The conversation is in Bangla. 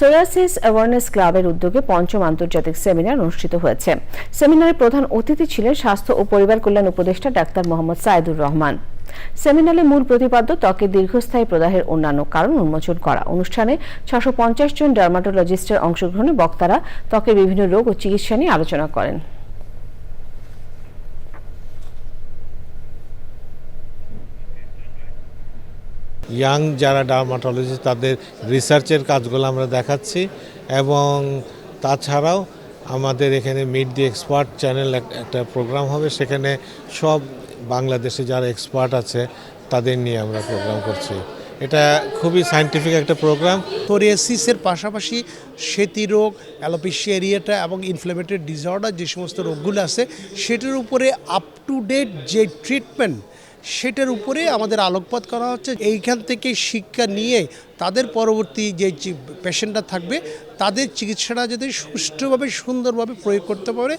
সোরিয়াসিস অ্যাওয়ারনেস ক্লাবের উদ্যোগে পঞ্চম আন্তর্জাতিক সেমিনার অনুষ্ঠিত হয়েছে। সেমিনারে প্রধান অতিথি ছিলেন স্বাস্থ্য ও পরিবার কল্যাণ উপদেষ্টা ডাক্তার মোহাম্মদ সাইদুর রহমান। সেমিনারে মূল প্রতিপাদ্য ত্বকের দীর্ঘস্থায়ী প্রদাহের অন্যান্য কারণ উন্মোচন করা। অনুষ্ঠানে 650 জন ডার্মাটোলজিস্টের অংশগ্রহণে বক্তারা ত্বকের বিভিন্ন রোগ ও চিকিৎসা নিয়ে আলোচনা করেন। ইয়াং যারা ডার্মাটোলজিস্ট তাদের রিসার্চের কাজগুলো আমরা দেখাচ্ছি এবং তাছাড়াও আমাদের এখানে মিট দি এক্সপার্ট চ্যানেল একটা প্রোগ্রাম হবে, সেখানে সব বাংলাদেশে যারা এক্সপার্ট আছে তাদের নিয়ে আমরা প্রোগ্রাম করছি। এটা খুবই সায়েন্টিফিক একটা প্রোগ্রাম। সোরিয়াসিসের পাশাপাশি সেতি রোগ, অ্যালোপেশিয়া এরিয়াটা এবং ইনফ্ল্যামেটরি ডিসঅর্ডার যে সমস্ত রোগগুলো আছে সেটার উপরে আপ টু ডেট যে ট্রিটমেন্ট সেটার উপরে আমাদের আলোকপাত করা হচ্ছে। এইখান থেকে শিক্ষা নিয়ে তাদের পরবর্তী যে পেশেন্টরা থাকবে তাদের চিকিৎসাটা যাতে সুষ্ঠুভাবে সুন্দরভাবে প্রয়োগ করতে পারে।